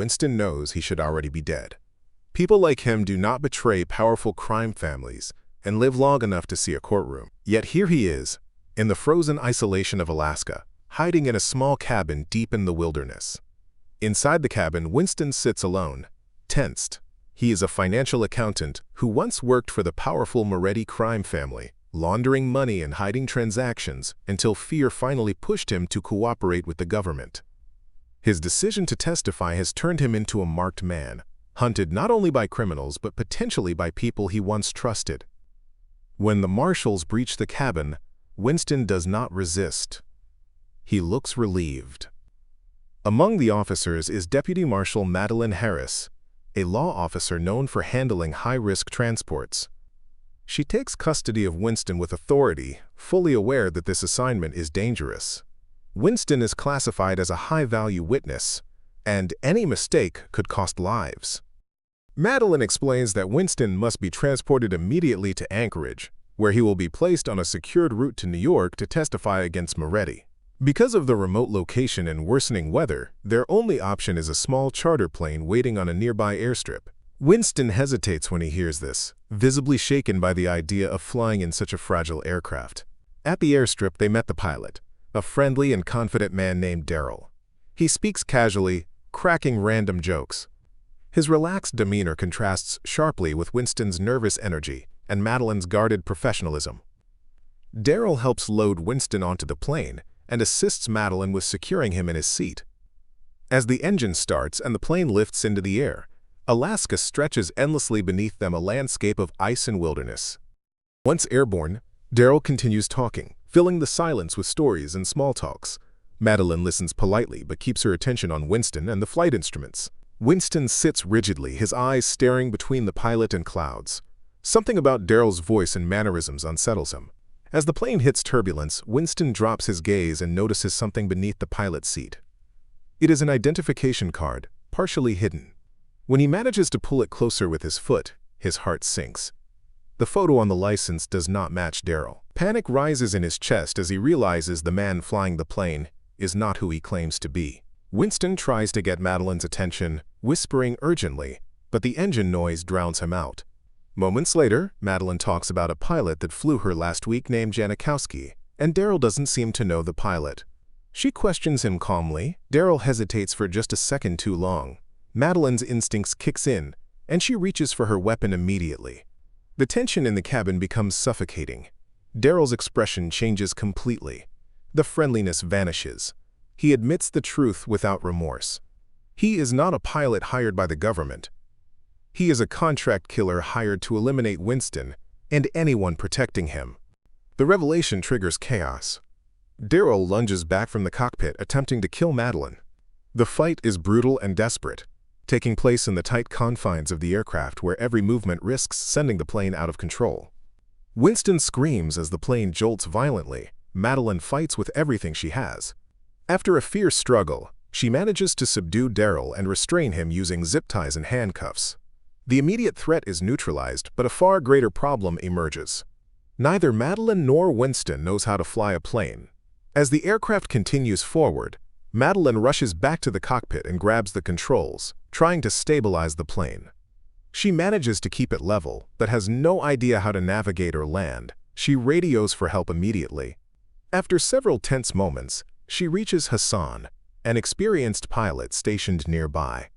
Winston knows he should already be dead. People like him do not betray powerful crime families and live long enough to see a courtroom. Yet here he is, in the frozen isolation of Alaska, hiding in a small cabin deep in the wilderness. Inside the cabin, Winston sits alone, tensed. He is a financial accountant who once worked for the powerful Moretti crime family, laundering money and hiding transactions until fear finally pushed him to cooperate with the government. His decision to testify has turned him into a marked man, hunted not only by criminals but potentially by people he once trusted. When the marshals breach the cabin, Winston does not resist. He looks relieved. Among the officers is Deputy Marshal Madeline Harris, a law officer known for handling high-risk transports. She takes custody of Winston with authority, fully aware that this assignment is dangerous. Winston is classified as a high-value witness, and any mistake could cost lives. Madeline explains that Winston must be transported immediately to Anchorage, where he will be placed on a secured route to New York to testify against Moretti. Because of the remote location and worsening weather, their only option is a small charter plane waiting on a nearby airstrip. Winston hesitates when he hears this, visibly shaken by the idea of flying in such a fragile aircraft. At the airstrip, they met the pilot, a friendly and confident man named Daryl. He speaks casually, cracking random jokes. His relaxed demeanor contrasts sharply with Winston's nervous energy and Madeline's guarded professionalism. Daryl helps load Winston onto the plane and assists Madeline with securing him in his seat. As the engine starts and the plane lifts into the air, Alaska stretches endlessly beneath them, a landscape of ice and wilderness. Once airborne, Daryl continues talking, filling the silence with stories and small talks. Madeline listens politely but keeps her attention on Winston and the flight instruments. Winston sits rigidly, his eyes staring between the pilot and clouds. Something about Daryl's voice and mannerisms unsettles him. As the plane hits turbulence, Winston drops his gaze and notices something beneath the pilot's seat. It is an identification card, partially hidden. When he manages to pull it closer with his foot, his heart sinks. The photo on the license does not match Daryl. Panic rises in his chest as he realizes the man flying the plane is not who he claims to be. Winston tries to get Madeline's attention, whispering urgently, but the engine noise drowns him out. Moments later, Madeline talks about a pilot that flew her last week named Janikowski, and Daryl doesn't seem to know the pilot. She questions him calmly. Daryl hesitates for just a second too long. Madeline's instincts kicks in, and she reaches for her weapon immediately. The tension in the cabin becomes suffocating. Daryl's expression changes completely. The friendliness vanishes. He admits the truth without remorse. He is not a pilot hired by the government. He is a contract killer hired to eliminate Winston and anyone protecting him. The revelation triggers chaos. Daryl lunges back from the cockpit, attempting to kill Madeline. The fight is brutal and desperate, taking place in the tight confines of the aircraft where every movement risks sending the plane out of control. Winston screams as the plane jolts violently. Madeline fights with everything she has. After a fierce struggle, she manages to subdue Daryl and restrain him using zip ties and handcuffs. The immediate threat is neutralized, but a far greater problem emerges. Neither Madeline nor Winston knows how to fly a plane. As the aircraft continues forward, Madeline rushes back to the cockpit and grabs the controls, trying to stabilize the plane. She manages to keep it level, but has no idea how to navigate or land. She radios for help immediately. After several tense moments, she reaches Hassan, an experienced pilot stationed nearby.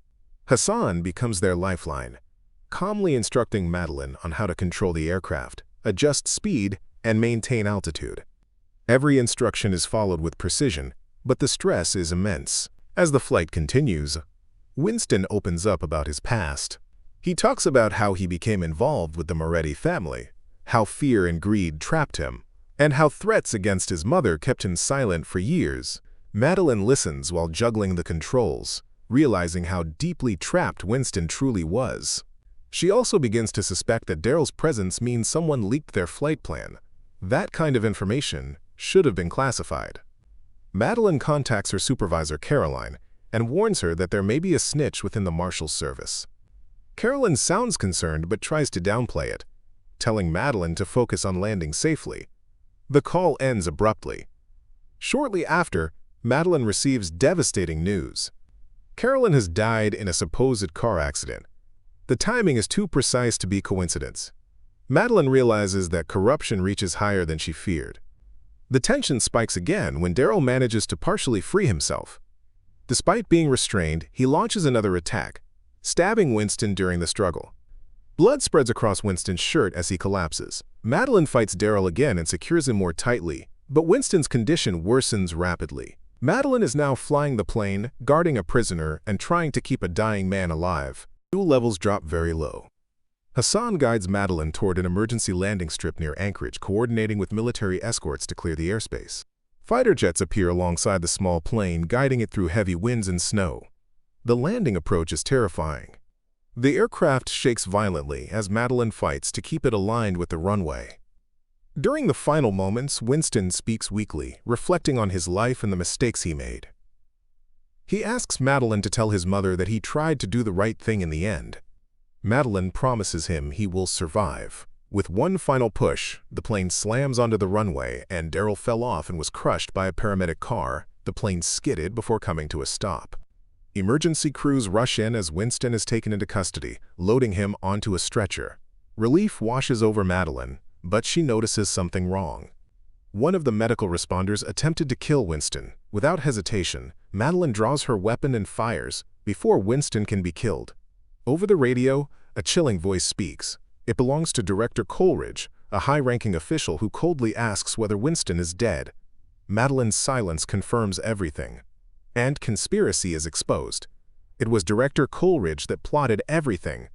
Hassan becomes their lifeline, calmly instructing Madeline on how to control the aircraft, adjust speed, and maintain altitude. Every instruction is followed with precision, but the stress is immense. As the flight continues, Winston opens up about his past. He talks about how he became involved with the Moretti family, how fear and greed trapped him, and how threats against his mother kept him silent for years. Madeline listens while juggling the controls, realizing how deeply trapped Winston truly was. She also begins to suspect that Daryl's presence means someone leaked their flight plan. That kind of information should have been classified. Madeline contacts her supervisor, Caroline, and warns her that there may be a snitch within the Marshal's service. Caroline sounds concerned but tries to downplay it, telling Madeline to focus on landing safely. The call ends abruptly. Shortly after, Madeline receives devastating news. Carolyn has died in a supposed car accident. The timing is too precise to be coincidence. Madeline realizes that corruption reaches higher than she feared. The tension spikes again when Daryl manages to partially free himself. Despite being restrained, he launches another attack, stabbing Winston during the struggle. Blood spreads across Winston's shirt as he collapses. Madeline fights Daryl again and secures him more tightly, but Winston's condition worsens rapidly. Madeline is now flying the plane, guarding a prisoner, and trying to keep a dying man alive. Fuel levels drop very low. Hassan guides Madeline toward an emergency landing strip near Anchorage, coordinating with military escorts to clear the airspace. Fighter jets appear alongside the small plane, guiding it through heavy winds and snow. The landing approach is terrifying. The aircraft shakes violently as Madeline fights to keep it aligned with the runway. During the final moments, Winston speaks weakly, reflecting on his life and the mistakes he made. He asks Madeline to tell his mother that he tried to do the right thing in the end. Madeline promises him he will survive. With one final push, the plane slams onto the runway and Daryl fell off and was crushed by a paramedic car. The plane skidded before coming to a stop. Emergency crews rush in as Winston is taken into custody, loading him onto a stretcher. Relief washes over Madeline, but she notices something wrong. One of the medical responders attempted to kill Winston. Without hesitation, Madeline draws her weapon and fires before Winston can be killed. Over the radio, a chilling voice speaks. It belongs to Director Coleridge, a high-ranking official who coldly asks whether Winston is dead. Madeline's silence confirms everything. And conspiracy is exposed. It was Director Coleridge that plotted everything,